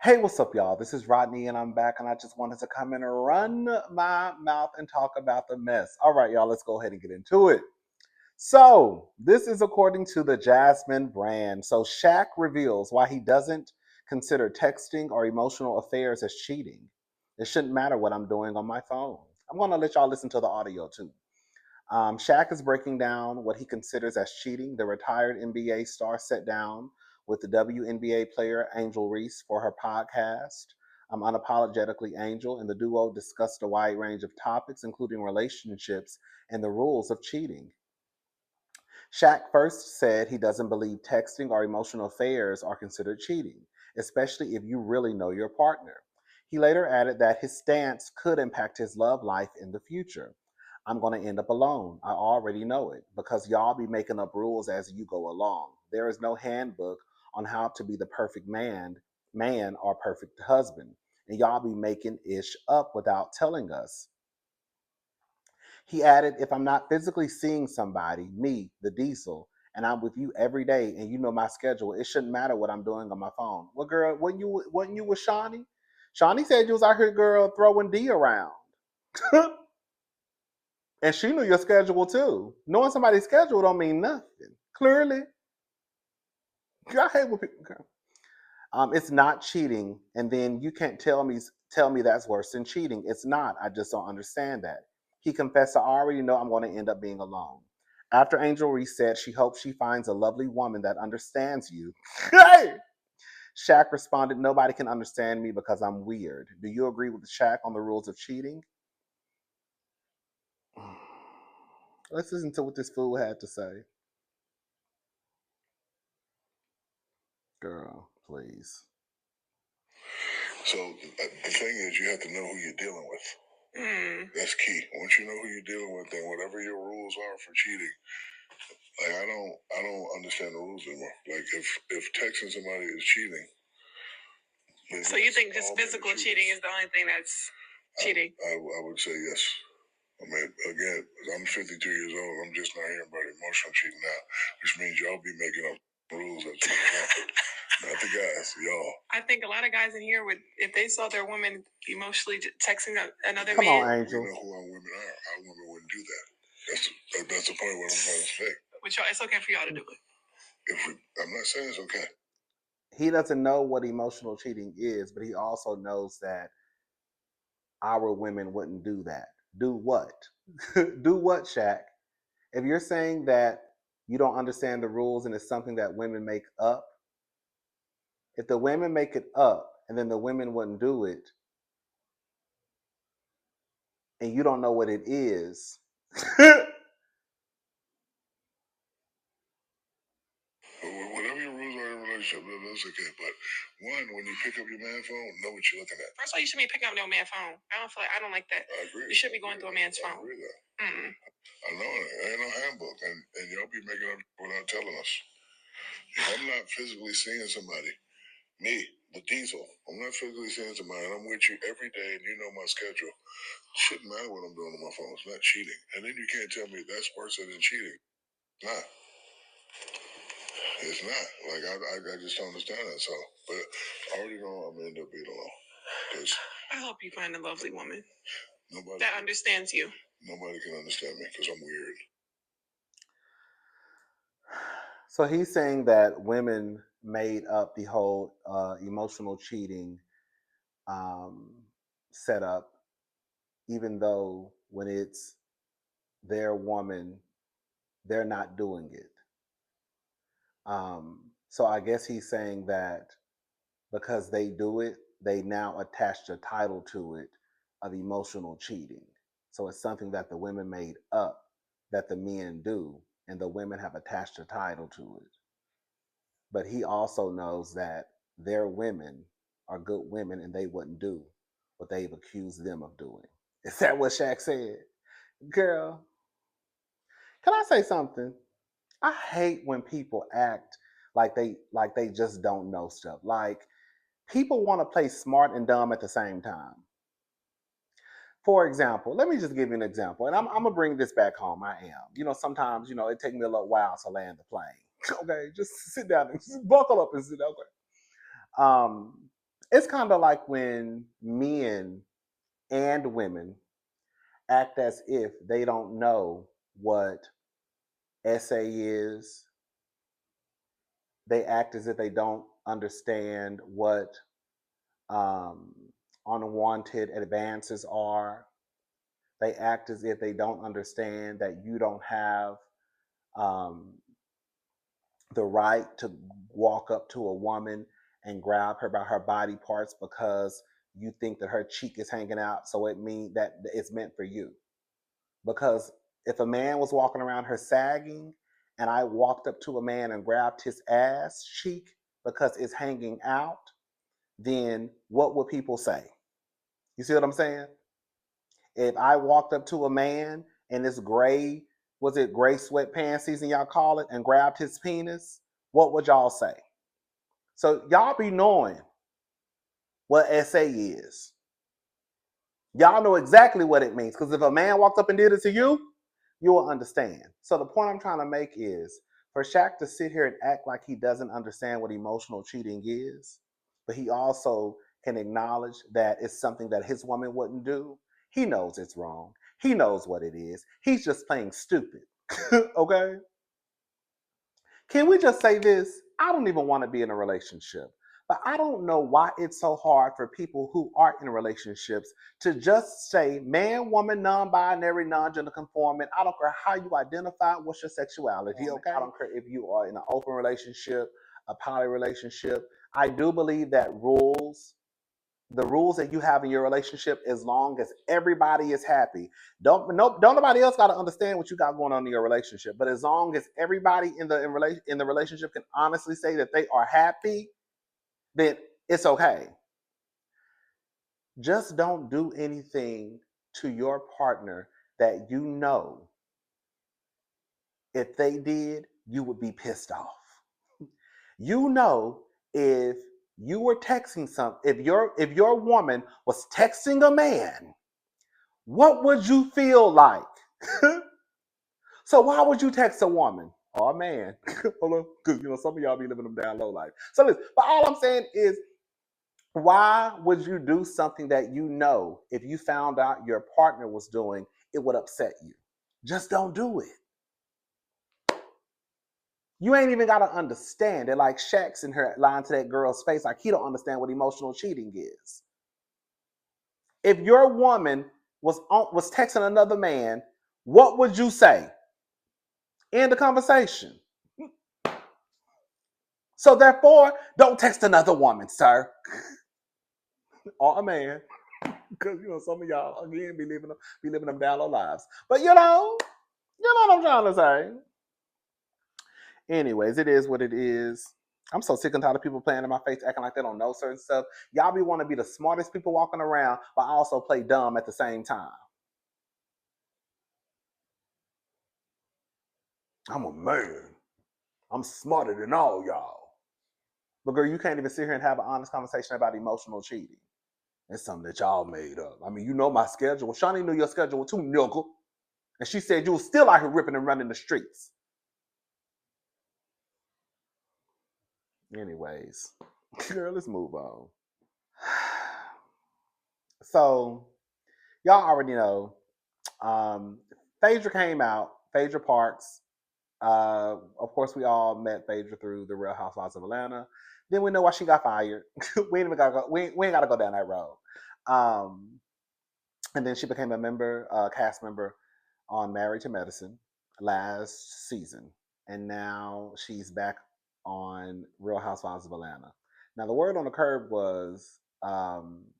Hey, what's up, y'all? This is Rodney, and I'm back, and I just wanted to come in and run my mouth and talk about the mess. All right, y'all, let's go ahead and get into it. So, this is according to the Jasmine brand. So, Shaq reveals why he doesn't consider texting or emotional affairs as cheating. It shouldn't matter what I'm doing on my phone. I'm going to let y'all listen to the audio too. Shaq is breaking down what he considers as cheating. The retired NBA star sat down with the WNBA player Angel Reese for her podcast, Unapologetically Angel, and the duo discussed a wide range of topics, including relationships and the rules of cheating. Shaq first said he doesn't believe texting or emotional affairs are considered cheating, especially if you really know your partner. He later added that his stance could impact his love life in the future. I'm going to end up alone. I already know it because y'all be making up rules as you go along. There is no handbook on how to be the perfect man or perfect husband. And y'all be making ish up without telling us. He added, if I'm not physically seeing somebody, me, the diesel, and I'm with you every day and you know my schedule, it shouldn't matter what I'm doing on my phone. Well, girl, wasn't you with Shawnee? Shawnee said you was out here, girl, throwing D around. And she knew your schedule too. Knowing somebody's schedule don't mean nothing. Clearly. I hate when people it's not cheating, and then you can't tell me that's worse than cheating. It's not. I just don't understand that. He confessed, I already know I'm going to end up being alone. After Angel Reese said she hopes she finds a lovely woman that understands you. Hey! Shaq responded, nobody can understand me because I'm weird. Do you agree with Shaq on the rules of cheating? Let's listen to what this fool had to say. Girl, please. So the thing is, you have to know who you're dealing with. That's key. Once you know who you're dealing with, then whatever your rules are for cheating, like I don't understand the rules anymore. Like if texting somebody is cheating, so you think just physical cheating is the only thing that's cheating? I would say yes. I mean, again, I'm 52 years old. I'm just not hearing about emotional cheating now, which means y'all be making up rules that you don't. Not the guys, y'all. I think a lot of guys in here would, if they saw their woman emotionally texting another Come man. on, Angel. We know who our women are. Our women wouldn't do that. That's the point what I'm trying to say. But y'all, it's okay for y'all to do it. I'm not saying it's okay. He doesn't know what emotional cheating is, but he also knows that our women wouldn't do that. Do what? Do what, Shaq? If you're saying that you don't understand the rules and it's something that women make up, if the women make it up and then the women wouldn't do it, and you don't know what it is, whatever your rules are in a relationship, that's okay. But one, when you pick up your man phone, know what you're looking at. First of all, you shouldn't be picking up no man phone. I don't like that. I agree. You shouldn't be going through a man's phone. I agree with that. I know it. There ain't no handbook, and y'all be making up without telling us. If I'm not physically seeing somebody, me, the diesel, I'm not physically seeing somebody, and I'm with you every day, and you know my schedule. It shouldn't matter what I'm doing on my phone. It's not cheating. And then you can't tell me that's worse than cheating. Nah. It's not. Like, I just don't understand that. So, but I already know I'm going to end up being alone. Cause I hope you find a lovely woman that understands you. Nobody can understand me because I'm weird. so he's saying that women made up the whole emotional cheating um, setup, even though when it's their woman, they're not doing it. So I guess he's saying that because they do it, they now attach a title to it of emotional cheating. So it's something that the women made up that the men do, and the women have attached a title to it. But he also knows that their women are good women and they wouldn't do what they've accused them of doing. Is that what Shaq said? Girl, can I say something? I hate when people act like they just don't know stuff. Like people want to play smart and dumb at the same time. For example, let me just give you an example, and I'm gonna bring this back home. I am. Sometimes it takes me a little while to land the plane. Okay, just sit down and just buckle up and sit. Okay. Um, It's kind of like when men and women act as if they don't know what SA is. They act as if they don't understand what um, unwanted advances are. They act as if they don't understand that you don't have um, the right to walk up to a woman and grab her by her body parts because you think that her cheek is hanging out, so it means that it's meant for you. Because if a man was walking around her sagging and I walked up to a man and grabbed his ass cheek because it's hanging out, then what would people say? You see what I'm saying? If I walked up to a man in this gray, was it gray sweatpants season y'all call it, and grabbed his penis, what would y'all say? So y'all be knowing what SA is. Y'all know exactly what it means. Because if a man walked up and did it to you, you will understand. So the point I'm trying to make is for Shaq to sit here and act like he doesn't understand what emotional cheating is, but he also can acknowledge that it's something that his woman wouldn't do. He knows it's wrong. He knows what it is. He's just playing stupid. Okay? Can we just say this? I don't even want to be in a relationship. But I don't know why it's so hard for people who are in relationships to just say man, woman, non binary, non gender conforming. I don't care how you identify, what's your sexuality, okay? I don't care if you are in an open relationship, a poly relationship. I do believe that the rules that you have in your relationship, as long as everybody is happy. Don't nobody else got to understand what you got going on in your relationship. But as long as everybody in the relationship can honestly say that they are happy, then it's okay. Just don't do anything to your partner that you know if they did, you would be pissed off. You know, if you were texting if your woman was texting a man, what would you feel like? So why would you text a woman or a man? Hold on, because some of y'all be living them down low life. So listen, but all I'm saying is, why would you do something that you know if you found out your partner was doing, it would upset you? Just don't do it. You ain't even gotta understand it. Like Shaq's in her lying to that girl's face, like he don't understand what emotional cheating is. If your woman was texting another man, what would you say? End the conversation. So therefore, don't text another woman, sir, or a man, because some of y'all again be living them down low lives. But you know what I'm trying to say. Anyways, it is what it is. I'm so sick and tired of people playing in my face, acting like they don't know certain stuff. Y'all be want to be the smartest people walking around, but also play dumb at the same time. I'm a man. I'm smarter than all y'all. But girl, you can't even sit here and have an honest conversation about emotional cheating. It's something that y'all made up. I mean, you know my schedule. Shawnee knew your schedule too, nigga. And she said you was still out here ripping and running the streets. Anyways, girl, let's move on. So, y'all already know. Phaedra came out. Phaedra Parks. Of course, we all met Phaedra through the Real Housewives of Atlanta. Then we know why she got fired. We ain't even gotta go. We ain't gotta go down that road. Um, and then she became a cast member on Married to Medicine last season, and now she's back on Real Housewives of Atlanta. Now, the word on the curb was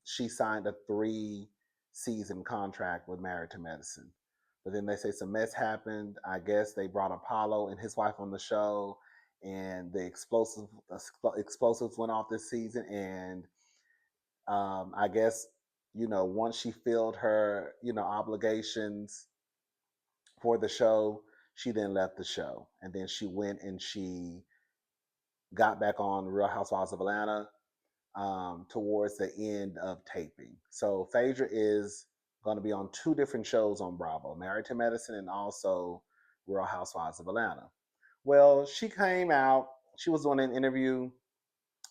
she signed a 3-season contract with Married to Medicine, but then they say some mess happened. I guess they brought Apollo and his wife on the show, and the explosives went off this season, and I guess once she filled her obligations for the show, she then left the show, and then she went and she got back on Real Housewives of Atlanta towards the end of taping. So Phaedra is going to be on 2 different shows on Bravo: Married to Medicine and also Real Housewives of Atlanta. Well, she came out. She was doing an interview.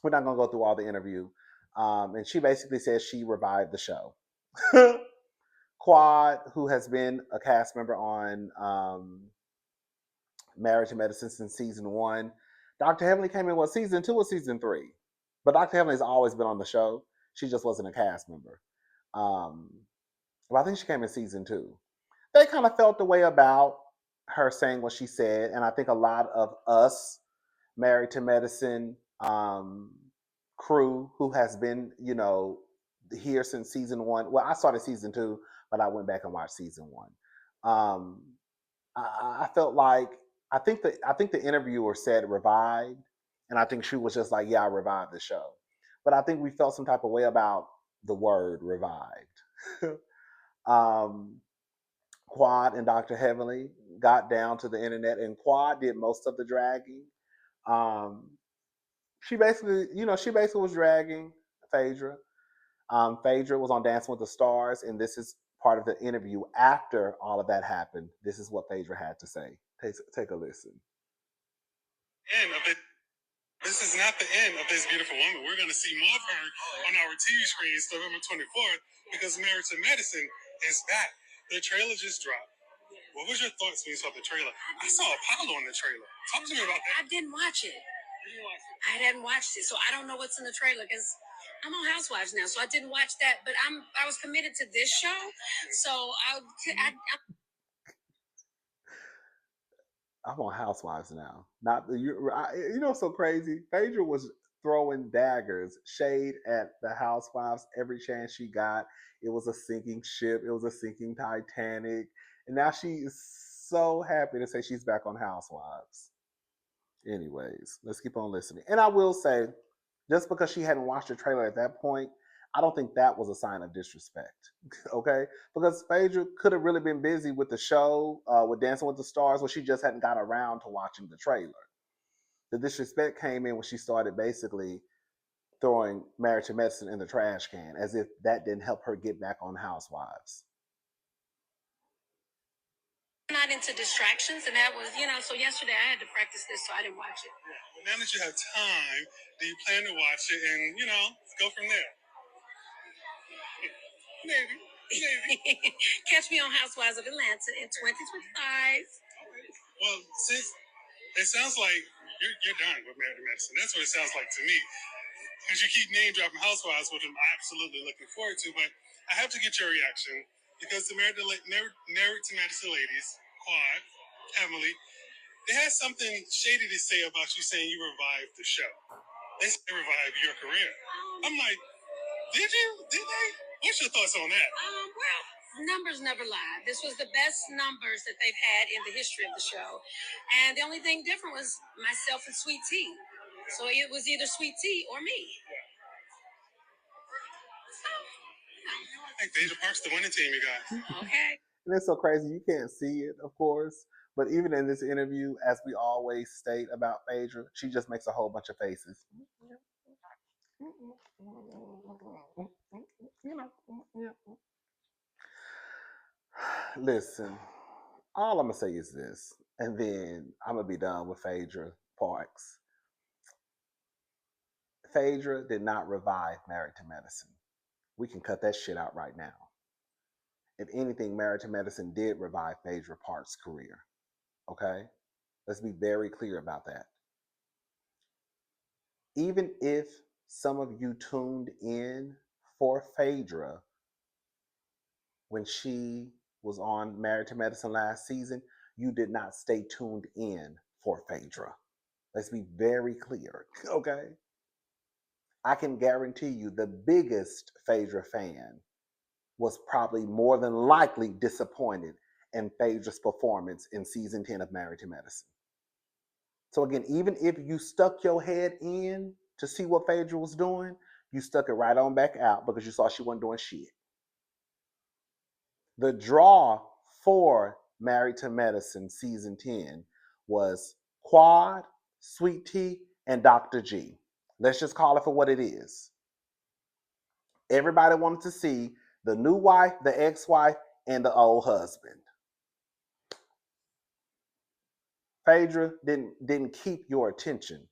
We're not going to go through all the interview. And she basically says she revived the show. Quad, who has been a cast member on Married to Medicine since season one. Dr. Heavenly came in, what, season two or season three? But Dr. Heavenly's always been on the show. She just wasn't a cast member. Um, well, I think she came in season two. They kind of felt the way about her saying what she said. And I think a lot of us, Married to Medicine crew, who has been, here since season one. Well, I started season two, but I went back and watched season one. Um, I felt like I think the interviewer said revived, and I think she was just like, yeah, I revived the show. But I think we felt some type of way about the word revived. um, Quad and Dr. Heavenly got down to the internet, and Quad did most of the dragging. Um, she basically was dragging Phaedra. Phaedra was on Dancing with the Stars, and this is part of the interview after all of that happened. This is what Phaedra had to say. Take a listen. End of it. This is not the end of this beautiful woman. We're going to see more of her on our TV screens November 24th because Married to Medicine is back. The trailer just dropped. What was your thoughts when you saw the trailer? I saw Apollo in the trailer. Talk to me about that. I didn't watch it. I hadn't watched it, so I don't know what's in the trailer because I'm on Housewives now, so I didn't watch that. But I was committed to this show, so I'm on Housewives now. Not the so crazy. Phaedra was throwing daggers, shade at the Housewives every chance she got. It was a sinking ship. It was a sinking Titanic, and now she is so happy to say she's back on Housewives. Anyways, let's keep on listening. And I will say, just because she hadn't watched the trailer at that point, I don't think that was a sign of disrespect. Okay? Because Phaedra could have really been busy with the show, with Dancing with the Stars, where she just hadn't got around to watching the trailer. The disrespect came in when she started basically throwing Marriage to Medicine in the trash can, as if that didn't help her get back on Housewives. not into distractions, and that was, so yesterday I had to practice this, so I didn't watch it. But now that you have time, do you plan to watch it and, go from there? Maybe. Catch me on Housewives of Atlanta in 2025. Well, since it sounds like you're done with Married to Medicine. That's what it sounds like to me. Because you keep name dropping Housewives, which I'm absolutely looking forward to. But I have to get your reaction because the Married to Medicine ladies, Quad, Emily, they had something shady to say about you saying you revived the show. They said they revived your career. I'm like, did you? Did they? What's your thoughts on that? Well, numbers never lie. This was the best numbers that they've had in the history of the show. And the only thing different was myself and Sweet Tea. So it was either Sweet Tea or me. I think Phaedra Park's the winning team, you guys. Okay. And it's so crazy. You can't see it, of course. But even in this interview, as we always state about Phaedra, she just makes a whole bunch of faces. Listen, all I'm gonna say is this, and then I'm gonna be done with Phaedra Parks. Phaedra did not revive Married to Medicine. We can cut that shit out right now. If anything, Married to Medicine did revive Phaedra Parks' career. Okay? Let's be very clear about that. Even if some of you tuned in for Phaedra when she was on Married to Medicine last season, you did not stay tuned in for Phaedra. Let's be very clear, okay? I can guarantee you the biggest Phaedra fan was probably more than likely disappointed in Phaedra's performance in season 10 of Married to Medicine. So again, even if you stuck your head in to see what Phaedra was doing, you stuck it right on back out because you saw she wasn't doing shit. The draw for Married to Medicine season 10 was Quad, Sweet Tea, and Dr. G. Let's just call it for what it is. Everybody wanted to see the new wife, the ex-wife, and the old husband. Phaedra didn't keep your attention.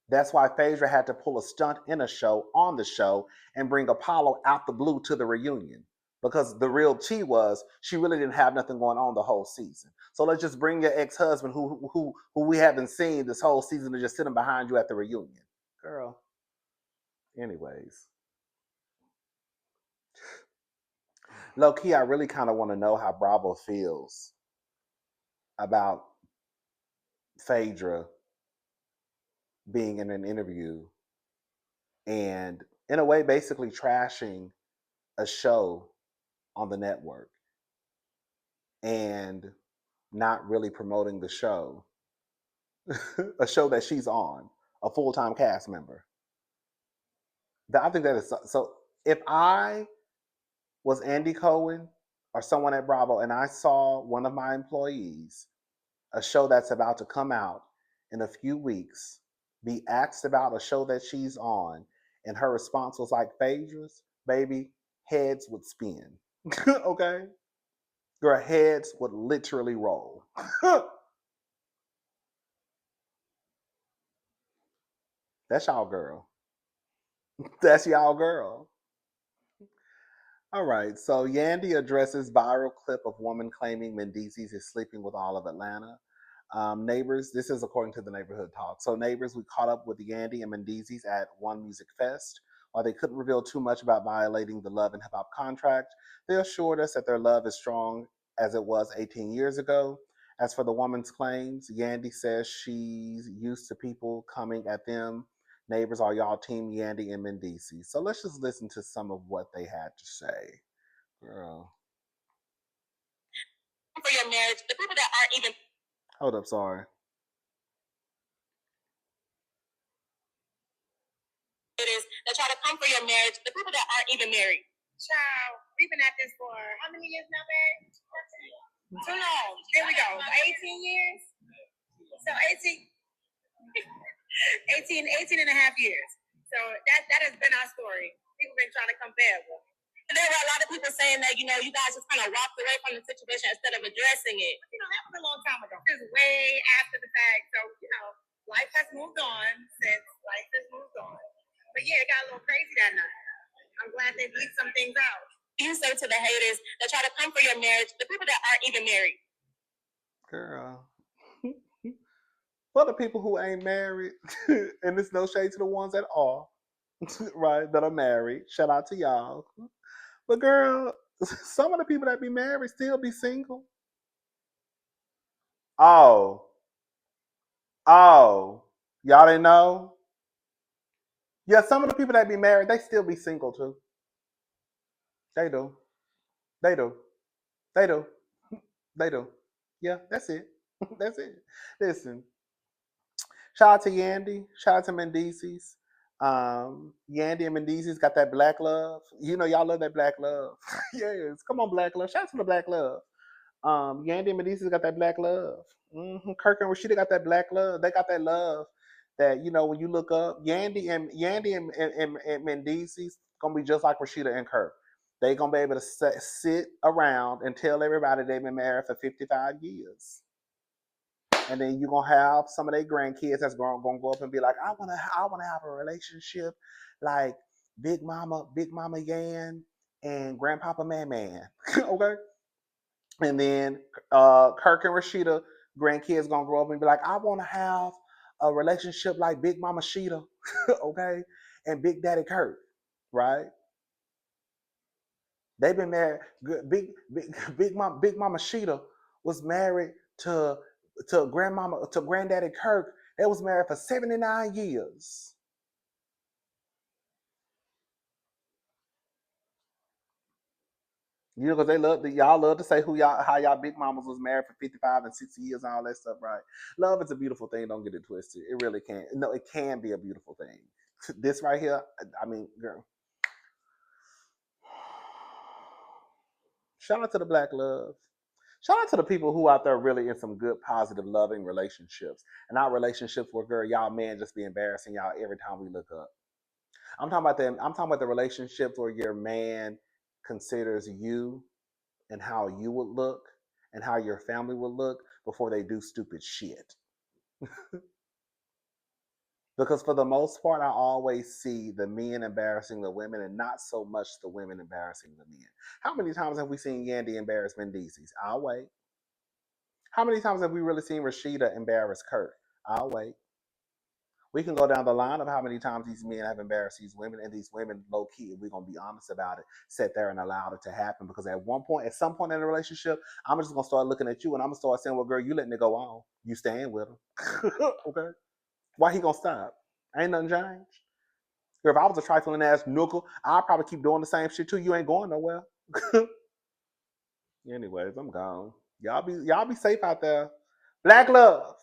That's why Phaedra had to pull a stunt in a show on the show and bring Apollo out the blue to the reunion. Because the real tea was she really didn't have nothing going on the whole season. So let's just bring your ex-husband who we haven't seen this whole season to just sitting behind you at the reunion. Girl. Anyways. Low key, I really kind of want to know how Bravo feels about Phaedra being in an interview and in a way basically trashing a show on the network and not really promoting the show, a show that she's on, a full-time cast member. I think that is so. If I was Andy Cohen or someone at Bravo and I saw one of my employees, a show that's about to come out in a few weeks, be asked about a show that she's on, and her response was like Phaedra's, baby, heads would spin. Okay? Your heads would literally roll. That's y'all girl. That's y'all girl. All right. So Yandy addresses viral clip of woman claiming Mendeecees is sleeping with all of Atlanta. Neighbors, this is according to the neighborhood talk. So neighbors, we caught up with Yandy and Mendeecees at One Music Fest. While they couldn't reveal too much about violating the Love and Hip Hop contract, they assured us that their love is strong as it was 18 years ago. As for the woman's claims, Yandy says she's used to people coming at them. Neighbors, are y'all team Yandy and Mendeecees? So let's just listen to some of what they had to say. Girl. For your marriage, the people that aren't even. Hold up, sorry. It is that try to come for your marriage, the people that aren't even married. Child, we've been at this for how many years now, babe? Too long. There we go. 18 years? So 18 and a half years. So that has been our story. People been trying to come forever. And there were a lot of people saying that, you guys just kind of walked away from the situation instead of addressing it. That was a long time ago. It was way after the fact. So, life has moved on since life has moved on. But yeah, it got a little crazy that night. I'm glad they beat some things out. You say to the haters that try to come for your marriage, the people that aren't even married. Girl. For the people who ain't married, and there's no shade to the ones that are, right, that are married. Shout out to y'all. But girl, some of the people that be married still be single. Oh, oh, y'all didn't know? Yeah, some of the people that be married, they still be single too. They do. They do. They do. They do. Yeah, that's it. That's it. Listen, shout out to Yandy. Shout out to Mendeecees. Yandy and Mendeecees got that black love. Y'all love that black love. Yes. Come on, black love. Shout out to the black love. Yandy and Mendeecees got that black love. Kirk and Rashida got that black love. They got that love that when you look up Yandy and Mendeecees gonna be just like Rashida and Kirk. They gonna be able to sit around and tell everybody they've been married for 55 years. And then you're gonna have some of their grandkids that's gonna go up and be like, I wanna have a relationship like Big Mama Yan and Grandpapa Man. Okay. And then Kirk and Rashida grandkids gonna grow up and be like, I wanna have a relationship like Big Mama Sheeta, okay, and Big Daddy Kirk, right? They've been married. Big Mama Sheeta was married to Granddaddy Kirk. They was married for 79 years. Because y'all love to say how y'all big mamas was married for 55 and 60 years and all that stuff, right? Love is a beautiful thing. Don't get it twisted. It really can. No, it can be a beautiful thing. This right here, I mean, girl. Shout out to the black love. Shout out to the people who out there really in some good, positive, loving relationships, and not relationships where girl, y'all men just be embarrassing y'all every time we look up. I'm talking about them. I'm talking about the relationships where your man considers you and how you would look and how your family would look before they do stupid shit. Because for the most part, I always see the men embarrassing the women and not so much the women embarrassing the men. How many times have we seen Yandy embarrass Mendeecees? I'll wait. How many times have we really seen Rashida embarrass Kurt? I'll wait. We can go down the line of how many times these men have embarrassed these women, and these women, low key, if we're gonna be honest about it, sat there and allowed it to happen. Because at some point in the relationship, I'm just gonna start looking at you and I'm gonna start saying, "Well, girl, you letting it go on. You staying with him, okay? Why he gonna stop? Ain't nothing changed. If I was a trifling ass nooker, I'd probably keep doing the same shit too. You ain't going nowhere." Anyways, I'm gone. Y'all be safe out there. Black love.